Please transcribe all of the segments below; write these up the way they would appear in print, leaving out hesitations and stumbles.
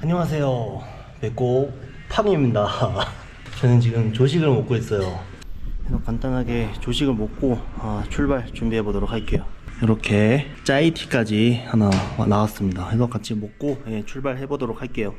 안녕하세요. 백고 팡입니다. 저는 지금 조식을 먹고 있어요. 그래서 간단하게 조식을 먹고 출발 준비해 보도록 할게요. 이렇게 짜이티까지 하나 나왔습니다. 그래서 같이 먹고 출발해 보도록 할게요.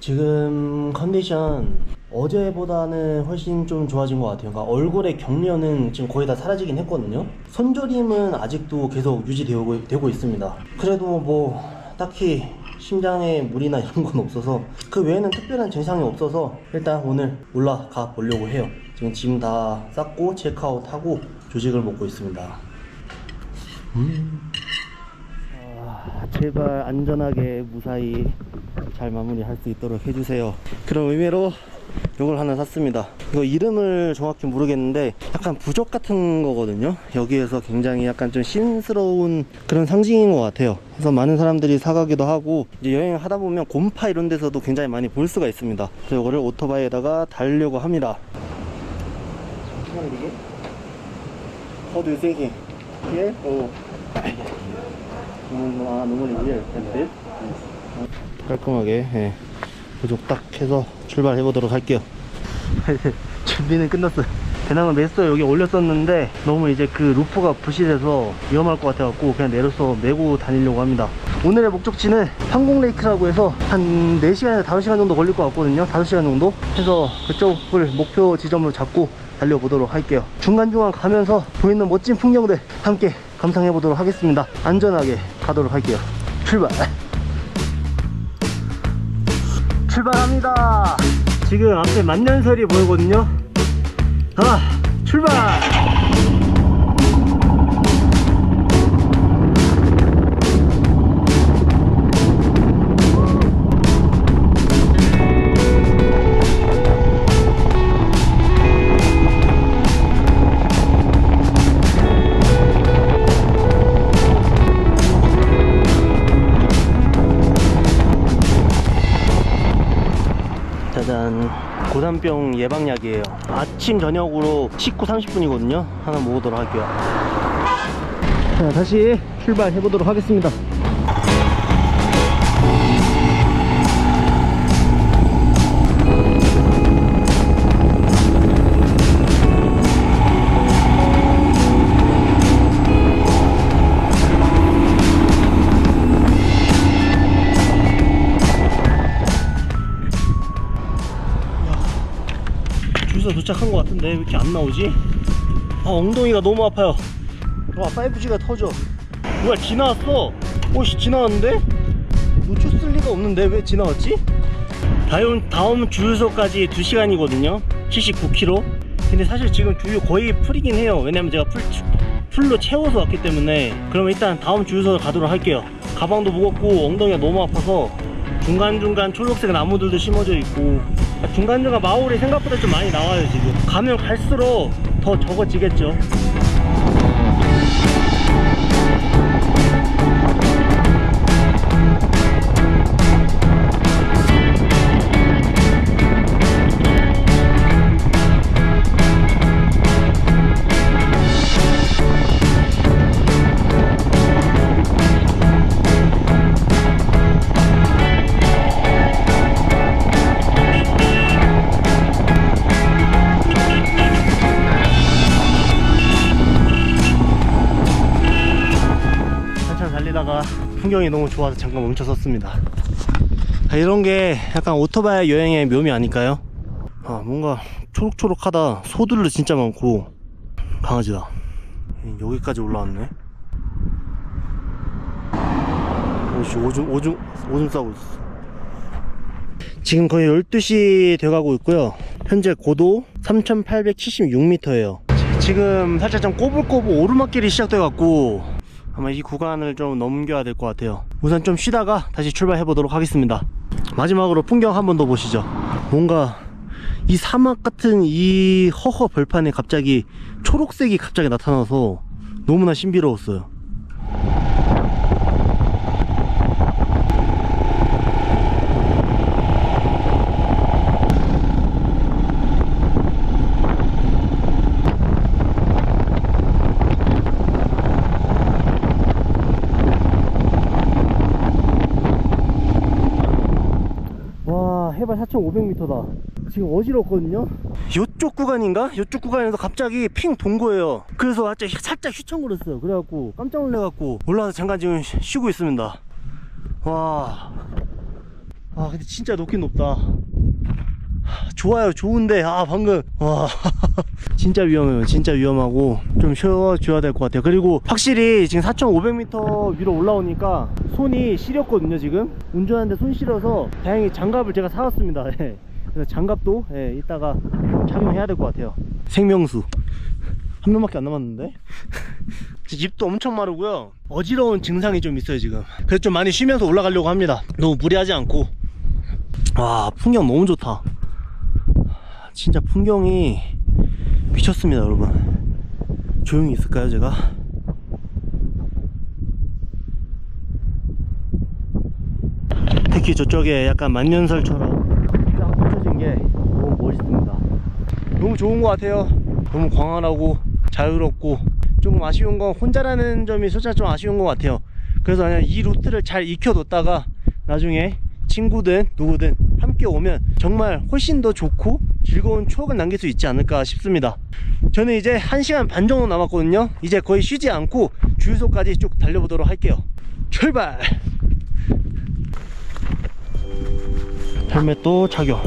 지금 컨디션 어제보다는 훨씬 좀 좋아진 것 같아요. 그러니까 얼굴의 경련은 지금 거의 다 사라지긴 했거든요. 손저림은 아직도 계속 유지되고 있습니다. 그래도 뭐 딱히 심장에 물이나 이런 건 없어서, 그 외에는 특별한 증상이 없어서 일단 오늘 올라가 보려고 해요. 지금 짐 다 쌌고 체크아웃하고 조식을 먹고 있습니다. 제발 안전하게 무사히 잘 마무리할 수 있도록 해주세요. 그런 의미로 이걸 하나 샀습니다. 이거 이름을 정확히 모르겠는데 약간 부적 같은 거거든요. 여기에서 굉장히 약간 좀 신스러운 그런 상징인 것 같아요. 그래서 많은 사람들이 사가기도 하고, 이제 여행을 하다 보면 곰파 이런 데서도 굉장히 많이 볼 수가 있습니다. 그래서 이거를 오토바이에다가 달려고 합니다. How do you think here? normally here and this. 깔끔하게 부족 딱 해서 출발해 보도록 할게요. 준비는 끝났어요. 배낭을 맸어요. 여기 올렸었는데 너무 이제 그 루프가 부실해서 위험할 것 같아갖고 그냥 내려서 메고 다니려고 합니다. 오늘의 목적지는 황공레이크라고 해서 한 4시간에서 5시간 정도 걸릴 것 같거든요. 5시간 정도 해서 그쪽을 목표 지점으로 잡고 달려보도록 할게요. 중간중간 가면서 보이는 멋진 풍경들 함께 감상해 보도록 하겠습니다. 안전하게 가도록 할게요. 출발합니다. 지금 앞에 만년설이 보이거든요. 출발! 짜잔, 고산병 예방약이에요. 아침 저녁으로 식후 30분이거든요 하나 먹어보도록 할게요. 자, 다시 출발해 보도록 하겠습니다. 도착한 것 같은데 왜 이렇게 안 나오지? 엉덩이가 너무 아파요. 5G가 터져. 뭐야, 지나왔어. 오씨, 지나왔는데? 놓쳤을 리가 없는데 왜 지나왔지? 다음 주유소까지 2시간이거든요 79km. 근데 사실 지금 주유 거의 풀이긴 해요. 왜냐면 제가 풀로 채워서 왔기 때문에. 그러면 일단 다음 주유소로 가도록 할게요. 가방도 무겁고 엉덩이가 너무 아파서 중간중간 초록색 나무들도 심어져 있고, 중간중간 마을이 생각보다 좀 많이 나와요. 지금 가면 갈수록 더 적어지겠죠. 풍경이 너무 좋아서 잠깐 멈춰섰습니다. 이런게 약간 오토바이 여행의 묘미 아닐까요? 뭔가 초록초록하다. 소들도 진짜 많고. 강아지다. 여기까지 올라왔네. 오줌 싸고 있어. 지금 거의 12시 돼가고 있고요. 현재 고도 3876m예요 지금 살짝 좀 꼬불꼬불 오르막길이 시작돼갖고 아마 이 구간을 좀 넘겨야 될 것 같아요. 우선 좀 쉬다가 다시 출발해 보도록 하겠습니다. 마지막으로 풍경 한 번 더 보시죠. 뭔가 이 사막 같은 이 허허 벌판에 갑자기 초록색이 갑자기 나타나서 너무나 신비로웠어요. 해발 4,500m다. 지금 어지럽거든요. 요쪽 구간인가? 요쪽 구간에서 갑자기 핑 돈 거예요. 그래서 살짝 휘청거렸어요. 그래갖고 깜짝 놀래갖고 올라와서 잠깐 지금 쉬고 있습니다. 와, 근데 진짜 높긴 높다. 좋아요, 좋은데 방금 와 진짜 위험해요. 진짜 위험하고 좀 쉬어줘야 될 것 같아요. 그리고 확실히 지금 4,500m 위로 올라오니까 손이 시렸거든요. 지금 운전하는데 손 시려서 다행히 장갑을 제가 사왔습니다. 그래서 장갑도 이따가 착용해야 될 것 같아요. 생명수 한 명밖에 안 남았는데 입도 엄청 마르고요. 어지러운 증상이 좀 있어요 지금. 그래서 좀 많이 쉬면서 올라가려고 합니다. 너무 무리하지 않고. 와, 풍경 너무 좋다. 진짜 풍경이 미쳤습니다 여러분. 조용히 있을까요 제가? 특히 저쪽에 약간 만년설처럼 딱 펼쳐진 게 너무 멋있습니다. 너무 좋은 것 같아요. 너무 광활하고 자유롭고. 조금 아쉬운 건 혼자라는 점이 솔직히 좀 아쉬운 것 같아요. 그래서 그냥 이 루트를 잘 익혀뒀다가 나중에 친구든 누구든 함께 오면 정말 훨씬 더 좋고 즐거운 추억을 남길 수 있지 않을까 싶습니다. 저는 이제 1시간 반 정도 남았거든요. 이제 거의 쉬지 않고 주유소까지 쭉 달려보도록 할게요. 출발! 헬멧도 착용.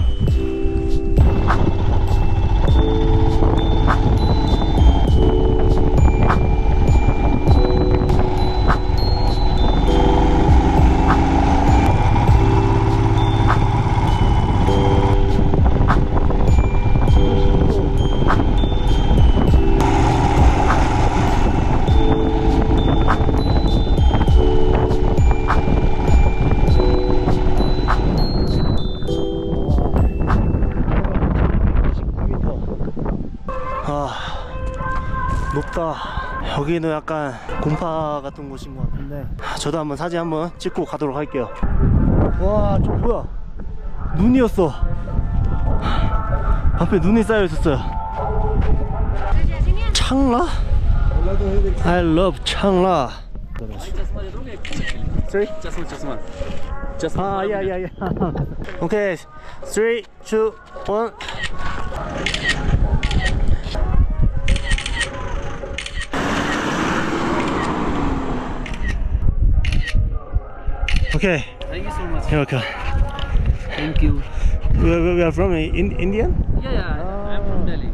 높다. 여기는 약간 곰파 같은 곳인 것 같은데 저도 한번 사진 한번 찍고 가도록 할게요. 와, 저 뭐야, 눈이었어. 앞에 눈이 쌓여 있었어요. 창라? I love 창라. Sorry? Just one. yeah. Okay, 3, 2, 1. Okay. Thank you so much. You're welcome. Thank you. We are from Indian? Yeah, I'm from Delhi.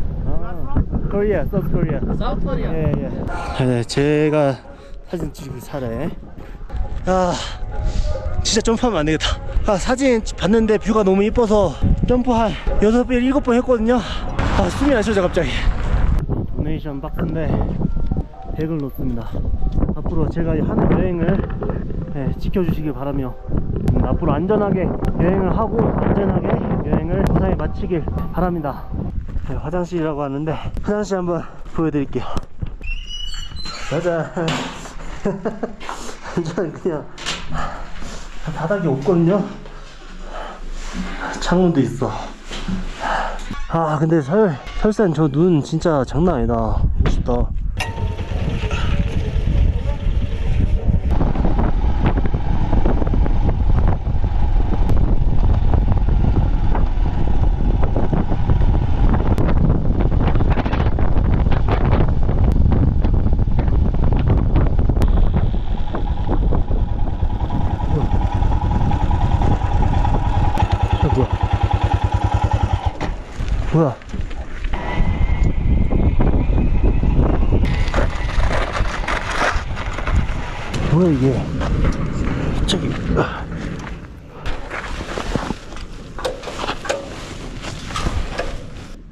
Korea, South Korea. South Korea. 예. 네, 제가 사진 찍을 차례. 진짜 점프하면 안 되겠다. 사진 봤는데 뷰가 너무 이뻐서 점프 한 6번, 7번 했거든요. 숨이 안 쉬어져 갑자기. 도네이션 박스인데 100을 놓습니다. 앞으로 제가 하는 여행을 지켜주시길 바라며 앞으로 안전하게 여행을 하고 안전하게 여행을 무사히 마치길 바랍니다. 화장실이라고 하는데 화장실 한번 보여드릴게요. 짜잔. 완전 그냥 바닥이 없거든요. 창문도 있어. 근데 설산 저 눈 진짜 장난 아니다. 멋있다. 뭐야? 뭐야 이게? 갑자기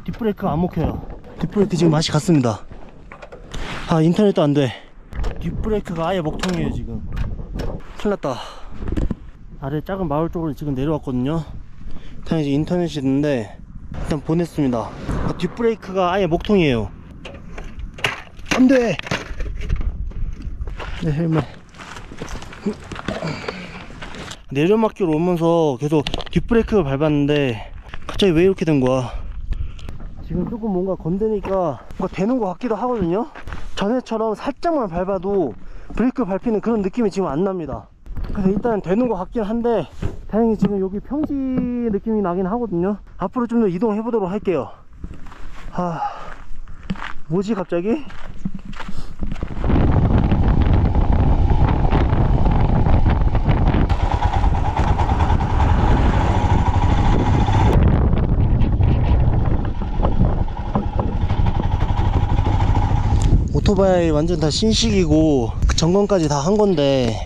뒷브레이크가 안 먹혀요. 뒷브레이크 지금 맛이 갔습니다. 인터넷도 안 돼. 뒷브레이크가 아예 먹통이에요 지금. 큰일 났다. 아래 작은 마을 쪽으로 지금 내려왔거든요. 일단 이제 인터넷이 있는데 일단 보냈습니다. 뒷브레이크가 아예 목통이에요. 안돼. 네, 헬멧. 내려막길 오면서 계속 뒷브레이크를 밟았는데 갑자기 왜 이렇게 된 거야. 지금 조금 뭔가 건드니까 뭔가 되는 것 같기도 하거든요. 전에처럼 살짝만 밟아도 브레이크 밟히는 그런 느낌이 지금 안 납니다. 그래서 일단 되는 것 같긴 한데 다행히 지금 여기 평지 느낌이 나긴 하거든요. 앞으로 좀 더 이동해 보도록 할게요. 뭐지 갑자기? 오토바이 완전 다 신식이고 점검까지 다 한 건데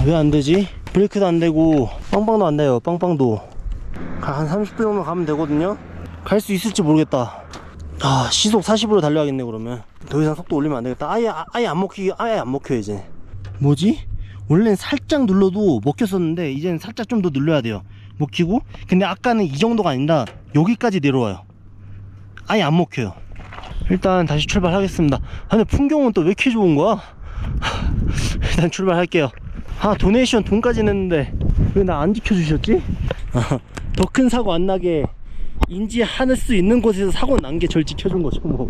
왜 안 되지? 브레이크도 안 되고 빵빵도 안 돼요. 빵빵도 한 30분만 가면 되거든요. 갈 수 있을지 모르겠다. 시속 40으로 달려야겠네. 그러면 더 이상 속도 올리면 안 되겠다. 아예 안 먹히게, 아예 안 먹혀. 이제 뭐지? 원래는 살짝 눌러도 먹혔었는데 이제는 살짝 좀 더 눌러야 돼요. 먹히고. 근데 아까는 이 정도가 아니라 여기까지 내려와요. 아예 안 먹혀요. 일단 다시 출발하겠습니다. 근데 풍경은 또 왜 이렇게 좋은 거야? 일단 출발할게요. 도네이션 돈까지 냈는데 왜 나 안 지켜주셨지? 더 큰 사고 안 나게 인지할 수 있는 곳에서 사고 난 게 절 지켜준 거죠 뭐.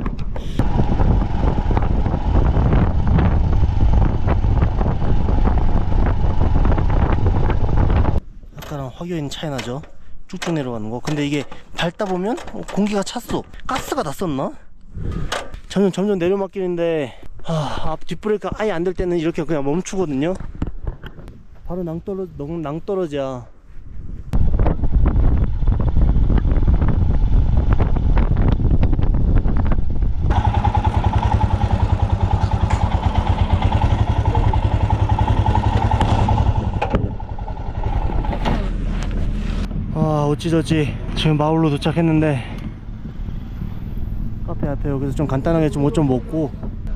아까랑 확연히 차이 나죠? 쭉쭉 내려가는 거. 근데 이게 밟다 보면 공기가 찼어. 가스가 났었나? 점점 내려막길인데 앞 뒷브레이크가 아예 안 될 때는 이렇게 그냥 멈추거든요. 바로 낭떠러지야. 어찌저찌 지금 마을로 도착했는데 카페 앞에 여기서 좀 간단하게 좀 뭐 좀 먹고.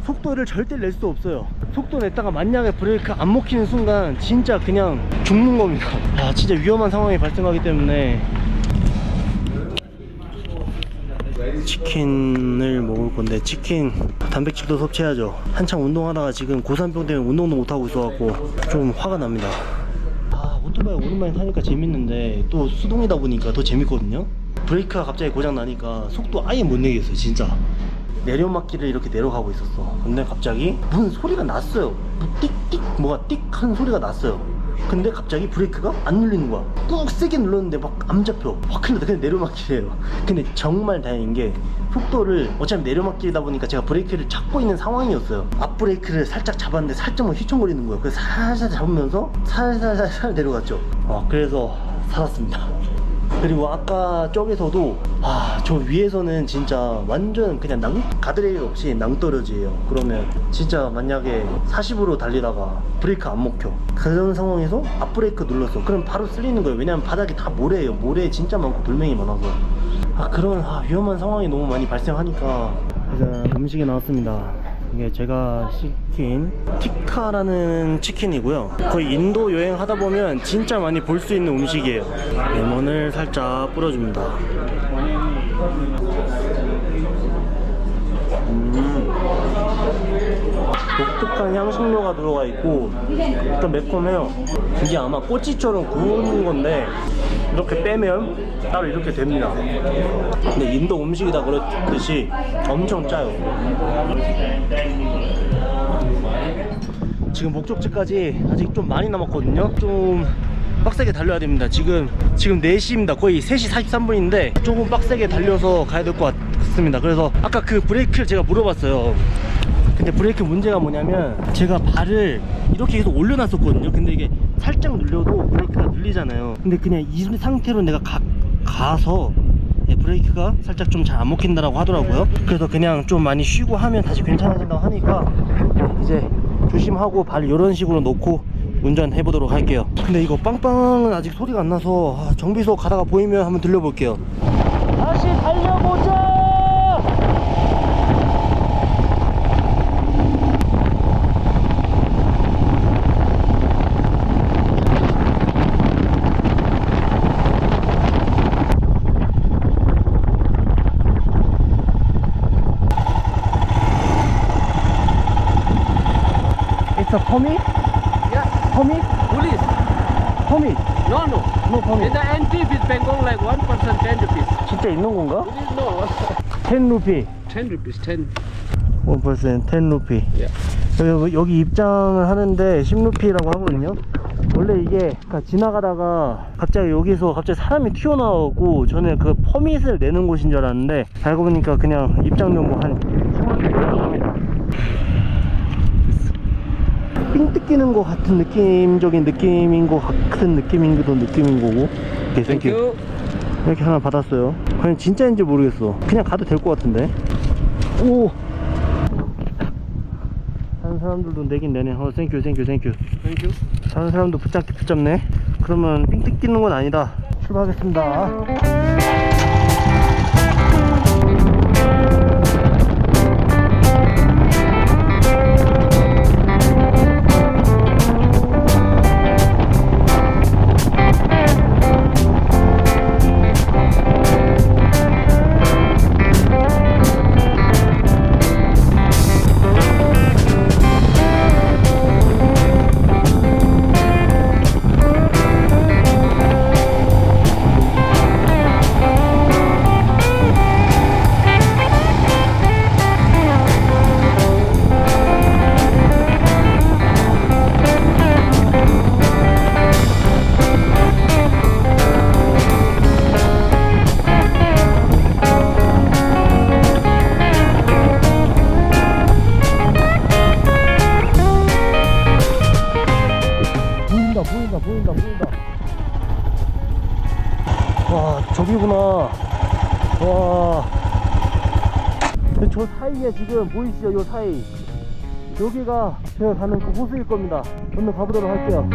속도를 절대 낼 수 없어요. 속도 냈다가 만약에 브레이크 안 먹히는 순간 진짜 그냥 죽는 겁니다. 진짜 위험한 상황이 발생하기 때문에. 치킨을 먹을 건데 치킨 단백질도 섭취해야죠. 한창 운동하다가 지금 고산병 때문에 운동도 못하고 있어갖고 좀 화가 납니다. 오토바이 오랜만에 타니까 재밌는데 또 수동이다 보니까 더 재밌거든요. 브레이크가 갑자기 고장 나니까 속도 아예 못 내겠어요. 진짜 내려막길을 이렇게 내려가고 있었어. 근데 갑자기 무슨 소리가 났어요. 띡띡 뭐가 띡 하는 소리가 났어요. 근데 갑자기 브레이크가 안 눌리는 거야. 꾹 세게 눌렀는데 막 안 잡혀. 큰일 났다. 그냥 내려막길이에요. 근데 정말 다행인 게 속도를 어차피 내려막길이다 보니까 제가 브레이크를 잡고 있는 상황이었어요. 앞 브레이크를 살짝 잡았는데 살짝 휘청거리는 거예요. 그래서 살살 잡으면서 살살 내려갔죠. 그래서 살았습니다. 그리고 아까 저기서도 저 위에서는 진짜 완전 그냥 가드레일 없이 낭떠러지예요. 그러면 진짜 만약에 40으로 달리다가 브레이크 안 먹혀, 그런 상황에서 앞브레이크 눌렀어. 그럼 바로 쓸리는 거예요. 왜냐면 바닥이 다 모래예요. 모래 진짜 많고 돌멩이 많아서. 그런 위험한 상황이 너무 많이 발생하니까. 이제 음식이 나왔습니다. 이게 제가 시킨 티카라는 치킨이고요. 거의 인도 여행 하다 보면 진짜 많이 볼 수 있는 음식이에요. 레몬을 살짝 뿌려줍니다. 독특한 향신료가 들어가 있고 좀 매콤해요. 이게 아마 꼬치처럼 구운 건데 이렇게 빼면 따로 이렇게 됩니다. 근데 인도 음식이다 그렇듯이 엄청 짜요. 지금 목적지까지 아직 좀 많이 남았거든요. 좀 빡세게 달려야 됩니다. 지금 4시입니다. 거의 3시 43분인데 조금 빡세게 달려서 가야 될 것 같습니다. 그래서 아까 그 브레이크를 제가 물어봤어요. 근데 브레이크 문제가 뭐냐면 제가 발을 이렇게 계속 올려놨었거든요. 근데 이게 살짝 눌려도 브레이크가 눌리잖아요. 근데 그냥 이 상태로 내가 가서 브레이크가 살짝 좀 잘 안 먹힌다라고 하더라고요. 그래서 그냥 좀 많이 쉬고 하면 다시 괜찮아진다고 하니까 이제 조심하고 발 이런 식으로 놓고 운전해 보도록 할게요. 근데 이거 빵빵은 아직 소리가 안 나서 정비소 가다가 보이면 한번 들려볼게요. 다시 달려보자. It's a permit? Yeah. Permit? Police. Permit? No. No permit. In the entry fees, Bangkok like 1% 10 rupees. 진짜 있는 건가? No. 10 루피. 10 rupees, 10. 1% 10 루피. Yeah. 여기 입장을 하는데 10루피라고 하거든요. 원래 이게 그러니까 지나가다가 갑자기 여기서 갑자기 사람이 튀어나오고 저는 그 퍼밋을 내는 곳인 줄 알았는데 알고 보니까 그냥 입장료뭐 한 10원 정도 합니다. 삥 뜯기는 것 같은 느낌적인 느낌인 것 같은 느낌인 거고. 오케이, 땡큐. 이렇게 하나 받았어요. 과연 진짜인지 모르겠어. 그냥 가도 될 것 같은데. 오! 다른 사람들도 내긴 내네. 땡큐. 다른 사람도 붙잡네. 그러면 삥 뜯기는 건 아니다. 출발하겠습니다. 보인다. 와, 저기구나. 와, 저 사이에 지금 보이시죠? 요 사이, 여기가 제가 가는 그 호수일 겁니다. 한번 가보도록 할게요.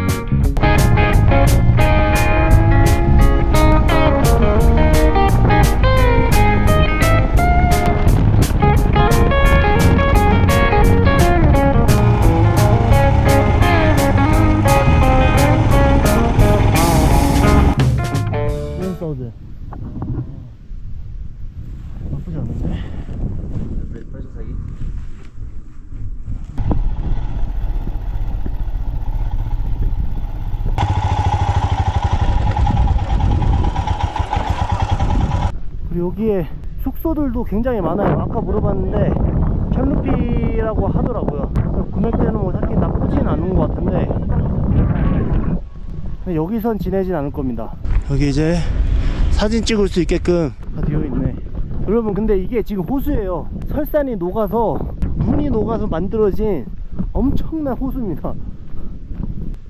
나쁘지 않은데? 그리고 여기에 숙소들도 굉장히 많아요. 아까 물어봤는데 켈루피라고 하더라고요. 금액대는 뭐 딱히 나쁘진 않은 것 같은데 여기선 지내진 않을 겁니다. 여기 이제 사진 찍을 수 있게끔 다 되어 있네. 여러분, 근데 이게 지금 호수예요. 설산이 녹아서, 눈이 녹아서 만들어진 엄청난 호수입니다.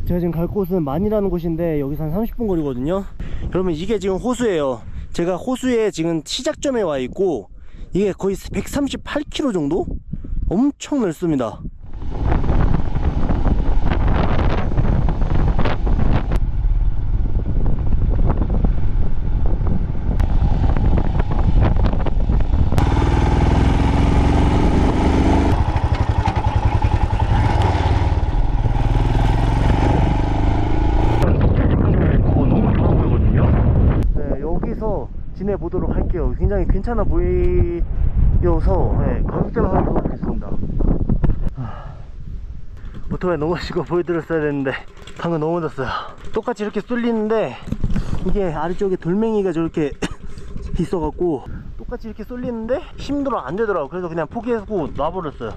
제가 지금 갈 곳은 만이라는 곳인데 여기서 한 30분 거리거든요. 그러면 이게 지금 호수예요. 제가 호수에 지금 시작점에 와 있고 이게 거의 138km 정도? 엄청 넓습니다. 지내보도록 할게요. 굉장히 괜찮아 보여서 가격대로 한번 보겠습니다. 오토바이 넘어지고 보여드렸어야 됐는데 방금 넘어졌어요. 똑같이 이렇게 쏠리는데 이게 아래쪽에 돌멩이가 저렇게 있어갖고 똑같이 이렇게 쏠리는데 힘들어 안되더라고. 그래서 그냥 포기하고 놔버렸어요.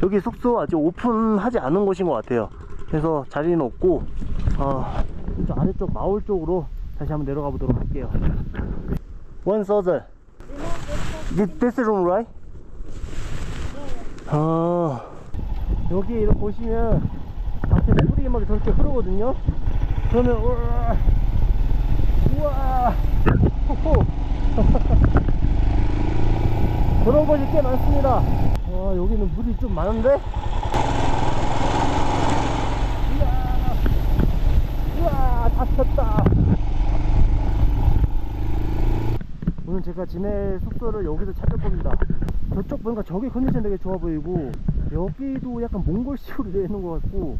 여기 숙소 아직 오픈하지 않은 곳인 것 같아요. 그래서 자리는 없고 저 아래쪽 마을 쪽으로 다시 한번 내려가 보도록 할게요. 1,000. This room, right? 여기 이렇게 보시면 밖에 물이 막 저렇게 흐르거든요. 그러면 우와 호호 그런 곳이 꽤 많습니다. 여기는 물이 좀 많은데? 우와 다 쳤다. 오늘 제가 지낼 숙소를 여기서 찾을 겁니다. 저쪽 보니까 저기 컨디션 되게 좋아 보이고 여기도 약간 몽골식으로 되어 있는 것 같고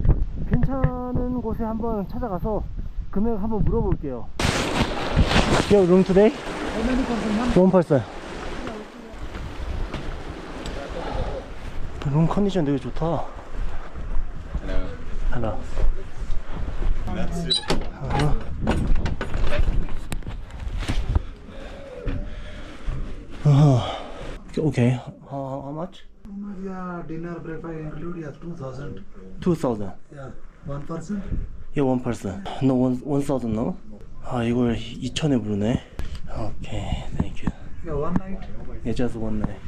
괜찮은 곳에 한번 찾아가서 금액 한번 물어볼게요. You have room today? 1 person. 룸 컨디션 되게 좋다. Hello. Okay. How much? Yeah, dinner, breakfast include, yeah, 2,000. 2,000. Yeah, 1 person. Yeah, one person. No, 1,000 no? 아, 이걸 2,000에 부르네. Okay, thank you. Yeah, one night. Yeah, just one night.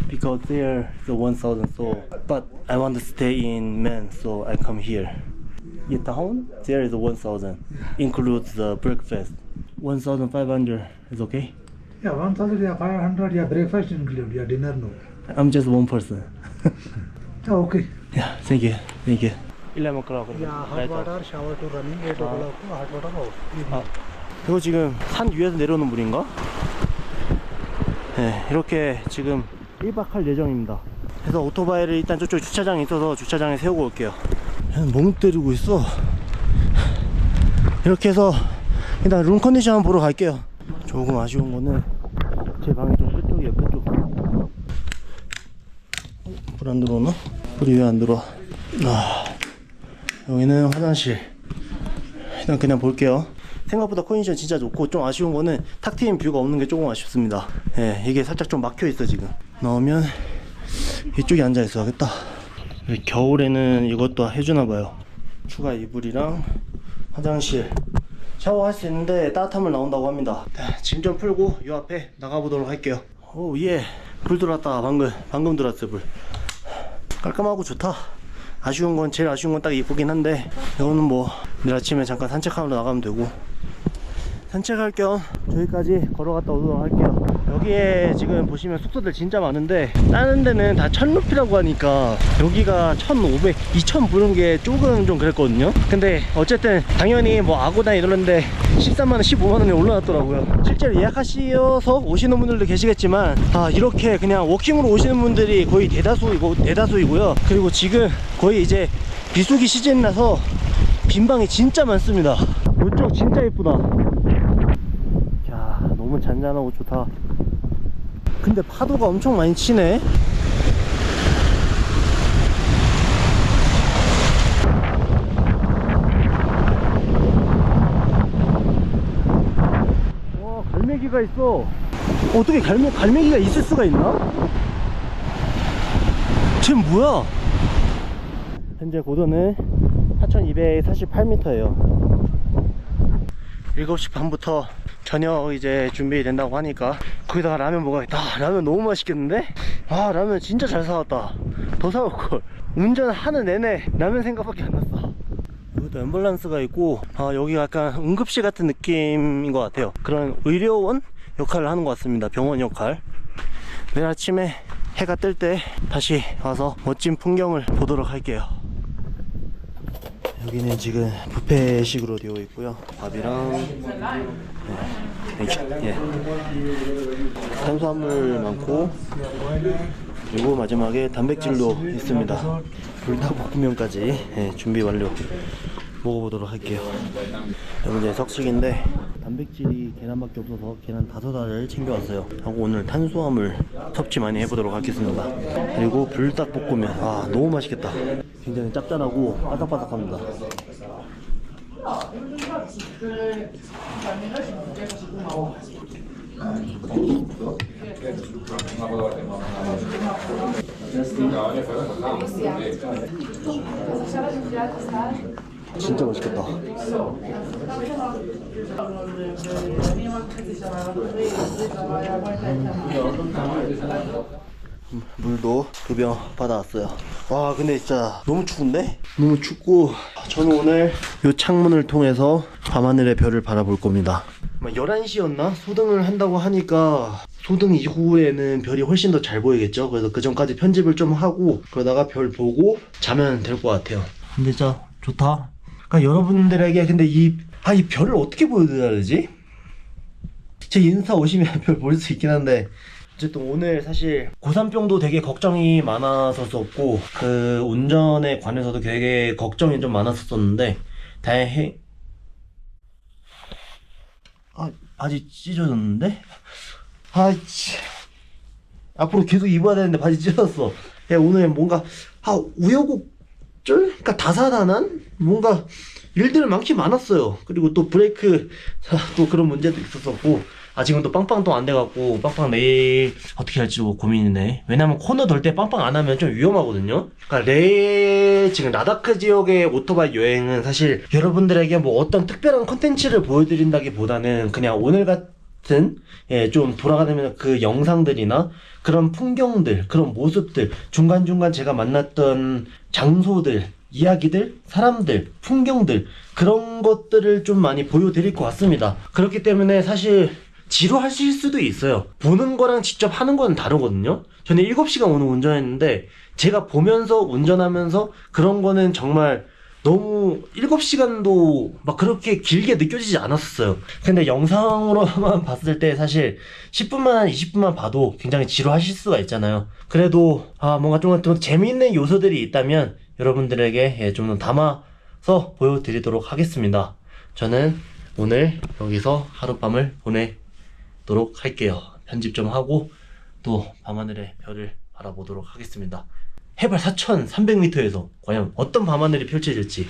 Because there the 1,000, so but I want to stay in Man, so I come here. In town there is 1,000, includes the breakfast. 1,500 is okay. Yeah, 1,000, yeah, 500, yeah, breakfast include, yeah, dinner no. I'm just one person. Yeah, okay. Yeah, thank you, thank you. 11 o'clock. Yeah, hot water, shower to running, 8 o'clock, hot water off. 아, 이거 지금 산 위에서 내려오는 물인가? 네, 이렇게 지금 1박 할 예정입니다. 그래서 오토바이를 일단 저쪽 주차장에 있어서 주차장에 세우고 올게요. 멍 때리고 있어. 이렇게 해서 일단 룸 컨디션 한번 보러 갈게요. 조금 아쉬운 거는 제 방이 좀 끝쪽이에요, 끝쪽. 불 안 들어오나? 불이 왜 안 들어와? 아, 여기는 화장실. 일단 그냥 볼게요. 생각보다 컨디션 진짜 좋고, 좀 아쉬운 거는 탁 트인 뷰가 없는 게 조금 아쉽습니다. 예, 이게 살짝 좀 막혀 있어 지금. 나오면 이쪽에 앉아 있어야겠다. 겨울에는 이것도 해주나 봐요. 추가 이불이랑 화장실, 샤워할 수 있는데 따뜻한 물 나온다고 합니다. 짐 좀 풀고 요 앞에 나가보도록 할게요. 오, 예, 불 들어왔다. 방금 들어왔어요. 불 깔끔하고 좋다. 아쉬운 건, 제일 아쉬운 건 딱 이쁘긴 한데, 이거는 뭐 내일 아침에 잠깐 산책하러 나가면 되고, 산책할 겸 저기까지 걸어갔다 오도록 할게요. 여기에 지금 보시면 숙소들 진짜 많은데, 다른 데는 다 1,000루피라고 하니까 여기가 1,500, 2,000 부른 게 조금 좀 그랬거든요. 근데 어쨌든 당연히 뭐 아고다 이러는데 13만원, 15만원에 올라왔더라고요. 실제로 예약하셔서 오시는 분들도 계시겠지만, 아, 이렇게 그냥 워킹으로 오시는 분들이 거의 대다수이고요. 그리고 지금 거의 이제 비수기 시즌이라서 빈방이 진짜 많습니다. 이쪽 진짜 예쁘다. 야, 너무 잔잔하고 좋다. 근데 파도가 엄청 많이 치네. 와, 갈매기가 있어. 어떻게 갈매기가 있을 수가 있나? 쟤 뭐야? 현재 고도는 4,248m예요 7시 반부터 저녁 이제 준비된다고 하니까 거기다가 라면 먹어야겠다. 라면 너무 맛있겠는데? 아, 라면 진짜 잘 사왔다. 더 사올걸. 운전하는 내내 라면 생각밖에 안 났어. 여기도 앰뷸런스가 있고, 아, 여기 약간 응급실 같은 느낌인 것 같아요. 그런 의료원 역할을 하는 것 같습니다. 병원 역할. 내일 아침에 해가 뜰 때 다시 와서 멋진 풍경을 보도록 할게요. 여기는 지금 뷔페식으로 되어 있고요. 밥이랑, 예, 탄수화물 많고, 그리고 마지막에 단백질도 있습니다. 불닭볶음면까지, 준비 완료. 먹어보도록 할게요. 여러분, 이제 석식인데 단백질이 계란밖에 없어서 계란 5알을 챙겨왔어요. 하고 오늘 탄수화물 섭취 많이 해보도록 하겠습니다. 그리고 불닭볶음면, 아, 너무 맛있겠다. 굉장히 짭짤하고 바삭바삭합니다. 진짜 맛있겠다. 물도 2병 받아왔어요. 와, 근데 진짜 너무 추운데? 너무 춥고, 저는 오늘 이 창문을 통해서 밤하늘의 별을 바라볼 겁니다. 11시였나? 소등을 한다고 하니까 소등 이후에는 별이 훨씬 더 잘 보이겠죠? 그래서 그 전까지 편집을 좀 하고 그러다가 별 보고 자면 될 것 같아요. 근데 진짜 좋다. 그러니까 여러분들에게 근데 이 별을 어떻게 보여드려야 되지? 제 인스타 오시면 별 볼 수 있긴 한데, 어쨌든 오늘 사실 고산병도 되게 걱정이 많았었고, 그 운전에 관해서도 되게 걱정이 좀 많았었는데, 다행히 바지 찢어졌는데? 앞으로 계속 입어야 되는데 바지 찢어졌어. 오늘 뭔가 우여곡 그러니까 다사다난 뭔가 일들 많긴 많았어요. 그리고 또 브레이크 또 그런 문제도 있었었고, 지금 또 빵빵 또 안 돼갖고 빵빵 내일 어떻게 할지 고민이네. 왜냐면 코너 돌 때 빵빵 안 하면 좀 위험하거든요. 그러니까 지금 라다크 지역의 오토바이 여행은 사실 여러분들에게 뭐 어떤 특별한 컨텐츠를 보여드린다기보다는 그냥 오늘 같은 좀 돌아가다면 그 영상들이나 그런 풍경들, 그런 모습들, 중간중간 제가 만났던 장소들, 이야기들, 사람들, 풍경들, 그런 것들을 좀 많이 보여드릴 것 같습니다. 그렇기 때문에 사실 지루하실 수도 있어요. 보는 거랑 직접 하는 거는 다르거든요. 저는 7시간 오늘 운전했는데 제가 보면서 운전하면서 그런 거는 정말 너무 7시간도 막 그렇게 길게 느껴지지 않았어요. 근데 영상으로만 봤을 때 사실 10분만 20분만 봐도 굉장히 지루하실 수가 있잖아요. 그래도 뭔가 좀 재미있는 요소들이 있다면 여러분들에게 좀 더 담아서 보여드리도록 하겠습니다. 저는 오늘 여기서 하룻밤을 보내도록 할게요. 편집 좀 하고 또 밤하늘의 별을 바라보도록 하겠습니다. 해발 4,300m에서 과연 어떤 밤하늘이 펼쳐질지.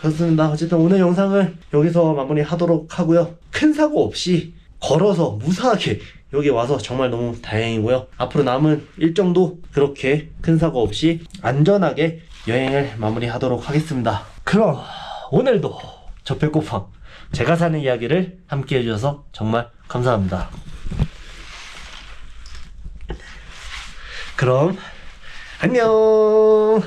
그렇습니다. 어쨌든 오늘 영상을 여기서 마무리하도록 하고요. 큰 사고 없이 걸어서 무사하게 여기 와서 정말 너무 다행이고요. 앞으로 남은 일정도 그렇게 큰 사고 없이 안전하게 여행을 마무리하도록 하겠습니다. 그럼 오늘도 저 배꼽팡 제가 사는 이야기를 함께 해주셔서 정말 감사합니다. 그럼 안녕.